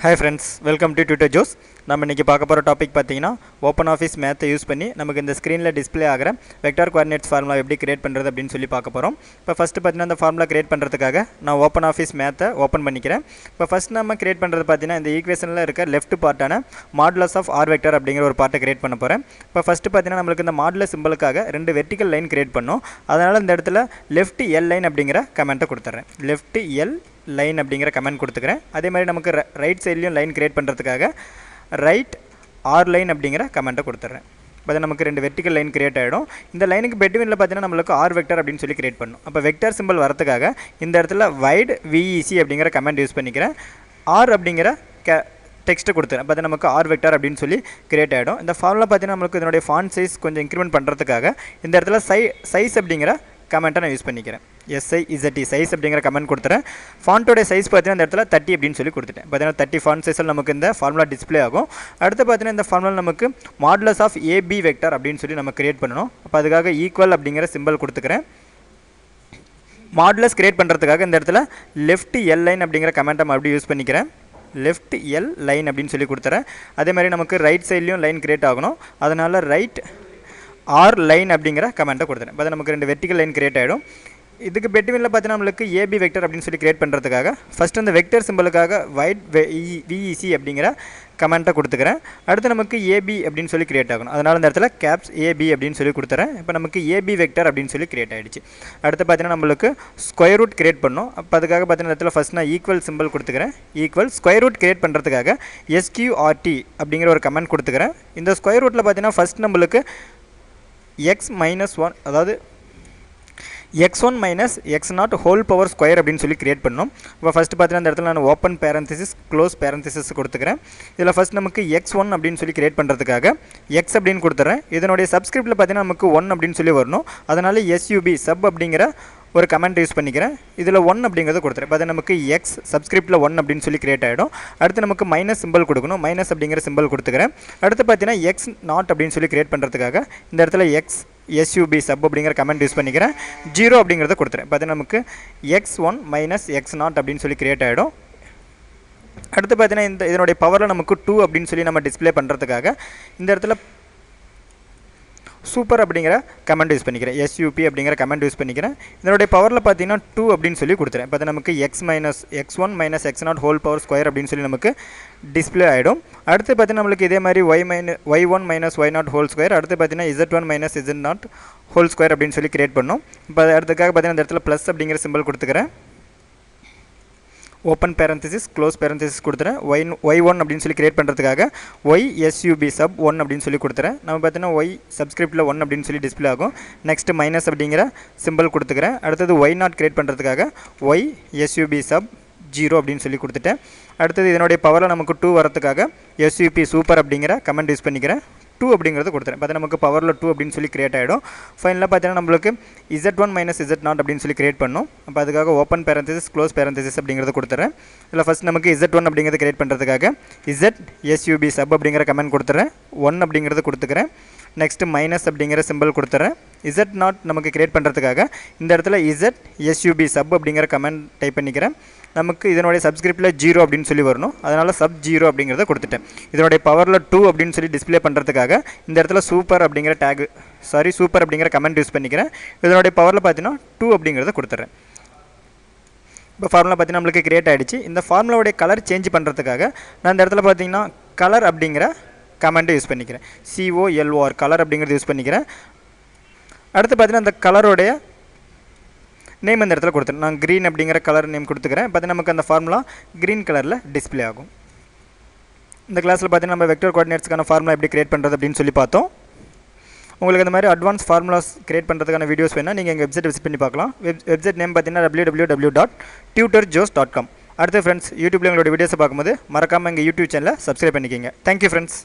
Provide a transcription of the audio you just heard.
Hi friends, welcome to Tutor Joes. நம்ம இன்னைக்கு பார்க்க போற டாபிக் பாத்தீங்கன்னா ஓபன் ஆஃபீஸ் மேத்தை யூஸ் பண்ணி நமக்கு இந்த ஸ்கிரீன்ல டிஸ்ப்ளே ஆகிற வெக்டார் கோஆர்டினேட்ஸ் ஃபார்முலா எப்படி கிரியேட் பண்றது அப்படினு சொல்லி பார்க்க போறோம். இப்போ ஃபர்ஸ்ட் பாத்தீங்கன்னா இந்த ஃபார்முலா கிரியேட் பண்றதுக்காக நான் ஓபன் ஆஃபீஸ் மேத்தை ஓபன் பண்ணிக்கிறேன். இப்போ ஃபர்ஸ்ட் நம்ம கிரியேட் பண்றது பாத்தீங்கன்னா இந்த ஈக்குவேஷன்ல இருக்க லெஃப்ட் பார்ட்டான மாடுலஸ் ஆஃப் r வெக்டார் அப்படிங்கிற ஒரு பார்ட்டை கிரியேட் பண்ண போறேன். இப்போ ஃபர்ஸ்ட் பாத்தீங்கன்னா நமக்கு இந்த மாடுலஸ் சிம்பலுக்காக ரெண்டு வெர்டிகல் லைன் கிரியேட் பண்ணோம். அதனால இந்த இடத்துல லெஃப்ட் l லைன் அப்படிங்கிற கமெண்ட்டை கொடுத்துறேன். லெஃப்ட் l லைன் அப்படிங்கிற கமெண்ட் கொடுத்துக்கிறேன். அதே மாதிரி நமக்கு ரைட் சைட்லயும் லைன் கிரியேட் பண்றதுக்காக ரைட் r லைன் அப்படிங்கிற கமெண்ட்டை கொடுத்துறேன். இப்போ நமக்கு ரெண்டு வெர்டிகல் லைன் கிரியேட் ஆகிடும். இந்த லைனுக்கு பெட்வீனில் பார்த்தீங்கன்னா நம்மளுக்கு r வெக்டார் அப்படின்னு சொல்லி கிரியேட் பண்ணணும். அப்போ வெக்டார் சிம்பிள் வரதுக்காக இந்த இடத்துல வைட் VEC அப்படிங்கிற கமெண்ட் யூஸ் பண்ணிக்கிறேன். r அப்படிங்கிற டெக்ஸ்ட்டை கொடுத்துறேன். அப்போ நமக்கு r வெக்டார் அப்படின்னு சொல்லி கிரியேட் ஆகிடும். இந்த ஃபார்முலா பார்த்தீங்கன்னா நம்மளுக்கு இதனுடைய ஃபாண்ட் சைஸ் கொஞ்சம் இன்க்ரிமெண்ட் பண்ணுறதுக்காக இந்த இடத்துல சைஸ் அப்படிங்கிற கமெண்ட்டை நான் யூஸ் பண்ணிக்கிறேன். SIZT சைஸ் அப்படிங்கிற கமெண்ட் கொடுத்துறேன். ஃபாண்ட்டோட சைஸ் பார்த்தீங்கன்னா இந்த இடத்துல 30 அப்படின்னு சொல்லி கொடுத்துட்டேன். பார்த்தீங்கன்னா 30 ஃபாண்ட் சைஸில் நமக்கு இந்த ஃபார்முலா டிஸ்ப்ளே ஆகும். அடுத்து பார்த்தீங்கன்னா இந்த ஃபார்முலா நமக்கு மாடுலஸ் ஆஃப் AB வெக்டார் அப்படின்னு சொல்லி நம்ம கிரியேட் பண்ணணும். அப்போ அதுக்காக ஈக்குவல் அப்படிங்கிற சிம்பிள் கொடுத்துக்கிறேன். மாடுலஸ் கிரியேட் பண்ணுறதுக்காக இந்த இடத்துல லெஃப்ட் l லைன் அப்படிங்கிற கமெண்ட்டை மறுபடியும் யூஸ் பண்ணிக்கிறேன். லெஃப்ட் l லைன் அப்படின்னு சொல்லி கொடுத்துறேன். அதே மாதிரி நமக்கு ரைட் சைட்லேயும் லைன் கிரியேட் ஆகணும். அதனால் ரைட் r லைன் அப்படிங்கிற கமெண்ட்டை கொடுத்துறேன். இப்போ நமக்கு ரெண்டு வெர்டிகல் லைன் கிரியேட் ஆகிடும். இதுக்கு பெட்வீனில் பார்த்தீங்கன்னா நம்மளுக்கு AB வெக்டர் அப்படின்னு சொல்லி கிரியேட் பண்ணுறதுக்காக ஃபஸ்ட் அந்த வெக்டர் சிம்பிளுக்காக வைட் VEC அப்படிங்கிற கமெண்ட்டை கொடுத்துக்கிறேன். அடுத்து நமக்கு AB அப்படின்னு சொல்லி கிரியேட் ஆகணும். அதனால் இந்த இடத்துல கேப்ஸ் AB அப்படின்னு சொல்லி கொடுத்துறேன். இப்போ நமக்கு AB வெக்டர் அப்படின்னு சொல்லி கிரியேட் ஆகிடுச்சு. அடுத்து பார்த்தீங்கன்னா நம்மளுக்கு ஸ்கொயர் ரூட் கிரியேட் பண்ணணும். அப்போ அதுக்காக பார்த்தீங்கன்னா இடத்துல ஃபஸ்ட் நான் ஈக்குவல் சிம்பிள் கொடுத்துக்கிறேன். ஈக்குவல் ஸ்கொயர் ரூட் கிரியேட் பண்ணுறதுக்காக SQRT அப்படிங்கிற ஒரு கமெண்ட் கொடுத்துக்கிறேன். இந்த ஸ்கொயர் ரூட்டில் பார்த்தீங்கன்னா ஃபஸ்ட் நம்மளுக்கு x-1 அதாவது x1 minus x0 whole power square அப்படின்னு சொல்லி கிரியேட் பண்ணோம். இப்போ ஃபஸ்ட்டு பார்த்தீங்கன்னா இந்த இடத்துல நான் ஓப்பன் பேரந்திசிஸ் க்ளோஸ் பேரந்திசிஸ் கொடுத்துக்கிறேன். இதில் ஃபஸ்ட் நமக்கு x1 அப்படின்னு சொல்லி கிரியேட் பண்ணுறதுக்காக x அப்படின்னு கொடுத்துறேன். இதனுடைய சப்ஸ்கிரிப்டில் பார்த்தீங்கன்னா நமக்கு 1 அப்படின்னு சொல்லி வரணும். அதனால் SUB சப் அப்படிங்கிற ஒரு கமெண்ட் யூஸ் பண்ணிக்கிறேன். இதில் 1 அப்படிங்கிறத கொடுத்துறேன். இப்போ அது நமக்கு x சப்ஸ்கிரிப்டில் 1 அப்படின்னு சொல்லி கிரியேட் ஆகிடும். அடுத்து நமக்கு மைனஸ் சிம்பிள் கொடுக்கணும். மைனஸ் அப்படிங்கிற சிம்பிள் கொடுத்துக்கிறேன். அடுத்து பார்த்தீங்கன்னா x0 அப்படின்னு சொல்லி கிரியேட் பண்ணுறதுக்காக இந்த இடத்துல x SUB சப் அப்படிங்கிற கமெண்ட் யூஸ் பண்ணிக்கிறேன். 0 அப்படிங்கிறத கொடுத்துறேன். பார்த்தீங்கன்னா நமக்கு x1 மைனஸ் x0 அப்படின்னு சொல்லி கிரியேட் ஆகிடும். அடுத்து பார்த்தீங்கன்னா இதனுடைய பவரில் நமக்கு 2 அப்படின்னு சொல்லி நம்ம டிஸ்பிளே பண்ணுறதுக்காக இந்த இடத்துல சூப்பர் அப்படிங்கிற கமெண்ட் யூஸ் பண்ணிக்கிறேன். SUP அப்படிங்கிற கமெண்ட் யூஸ் பண்ணிக்கிறேன். இதனுடைய பவரில் பார்த்தீங்கன்னா 2 அப்படின்னு சொல்லி கொடுத்துறேன். இப்போ நமக்கு x1 minus x0 whole power square அப்படின்னு சொல்லி நமக்கு டிஸ்பிளே ஆகிடும். அடுத்து பார்த்தீங்கன்னா நம்மளுக்கு இதே மாதிரி y1 minus y0 whole square, அடுத்து பார்த்தீங்கன்னா z1 minus z0 whole square அப்படின்னு சொல்லி கிரியேட் பண்ணோம். இப்போ அடுத்துக்காக பார்த்தீங்கன்னா இந்த இடத்துல ப்ளஸ் அப்படிங்கிற சிம்பிள் கொடுத்துக்கிறேன். ஓப்பன் பேரந்திசிஸ் க்ளோஸ் பேரந்திசிஸ் கொடுத்துறேன். y1 அப்படின்னு சொல்லி கிரியேட் பண்ணுறதுக்காக YSUB சப் 1 அப்படின்னு சொல்லி கொடுத்துறேன். நம்ம பார்த்தீங்கன்னா y சப்ஸ்கிரிப்டில் 1 அப்படின்னு சொல்லி டிஸ்பிளே ஆகும். நெக்ஸ்ட் மைனஸ் அப்படிங்கிற சிம்பிள் கொடுத்துக்கிறேன். அடுத்தது y0 கிரியேட் பண்ணுறதுக்காக YSUB சப் 0 அப்படின்னு சொல்லி கொடுத்துட்டேன். அடுத்தது இதனுடைய பவரில் நமக்கு 2 வரதுக்காக SUP சூப்பர் அப்படிங்கிற கமெண்ட் யூஸ் பண்ணிக்கிறேன். 2 அப்படிங்கிறது கொடுத்துறேன். பார்த்தா நமக்கு பவரில் 2 அப்படின்னு சொல்லி கிரியேட் ஆகிடும். ஃபைனலாக பார்த்தீங்கன்னா நம்மளுக்கு z1 மைனஸ் z0 அப்படின்னு சொல்லி கிரியேட் பண்ணணும். அப்போ அதுக்காக ஓப்பன் பேரந்திசிஸ் க்ளோஸ் பேரந்திசிஸ் அப்படிங்கிறத கொடுத்துறேன். இதில் ஃபஸ்ட் நமக்கு z1 அப்படிங்கிறத கிரியேட் பண்ணுறதுக்காக ZSUB சப் அப்படிங்கிற கமெண்ட் கொடுத்துறேன். 1 அப்படிங்கிறது கொடுத்துக்கிறேன். நெக்ஸ்ட்டு மைனஸ் அப்படிங்கிற சிம்பிள் கொடுத்துறேன். z0 நமக்கு கிரியேட் பண்ணுறதுக்காக இந்த இடத்துல ZSUB சப் அப்படிங்கிற கமெண்ட் டைப் பண்ணிக்கிறேன். நமக்கு இதனுடைய சப்ஸ்கிரிப்டில் 0 அப்படின்னு சொல்லி வரணும். அதனால் sub 0 அப்படிங்கிறத கொடுத்துட்டேன். இதனுடைய பவரில் 2 அப்படின்னு சொல்லி டிஸ்பிளே பண்ணுறதுக்காக இந்த இடத்துல சூப்பர் அப்படிங்கிற சூப்பர் அப்படிங்கிற கமெண்ட் யூஸ் பண்ணிக்கிறேன். இதனுடைய பவரில் பார்த்தீங்கன்னா 2 அப்படிங்கிறத கொடுத்துட்றேன். இப்போ ஃபார்முலா பார்த்தீங்கன்னா நம்மளுக்கு கிரியேட் ஆகிடுச்சு. இந்த ஃபார்முலாவுடைய கலர் சேஞ்ச் பண்ணுறதுக்காக நான் இந்த இடத்துல பார்த்தீங்கன்னா கலர் அப்படிங்கிற கமெண்ட்டை யூஸ் பண்ணிக்கிறேன். COLOR கலர் அப்படிங்கிறது யூஸ் பண்ணிக்கிறேன். அடுத்து பார்த்தீங்கன்னா இந்த கலருடைய நேம் இந்த இடத்துல கொடுத்துறேன். நான் க்ரீன் அப்படிங்கிற கலர் நேம் கொடுத்துக்கிறேன். பார்த்தீங்கன்னா நமக்கு அந்த ஃபார்முலா க்ரீன் கலரில் டிஸ்பிளே ஆகும். இந்த கிளாஸில் பார்த்தீங்கன்னா நம்ம வெக்டர் கோஆர்டினேட்ஸ்க்கான ஃபார்முலா எப்படி கிரியேட் பண்ணுறது அப்படின்னு சொல்லி பார்த்தோம். உங்களுக்கு இந்த மாதிரி அட்வான்ஸ் ஃபார்முலாஸ் கிரியேட் பண்ணுறதுக்கான வீடியோஸ் வேணால் நீங்கள் எங்கள் வெப்சைட் விசிட் பண்ணி பார்க்கலாம். வெப்சைட் நேம் பார்த்தீங்கன்னா www.tutorjoes.com. அடுத்து ஃப்ரெண்ட்ஸ் யூடியூப்பில் எங்களோட வீடியோஸை பார்க்கும்போது மறக்காமல் எங்கள் யூடியூப் சேனலை சப்ஸ்கிரைப் பண்ணிக்கிங்க. Thank you friends.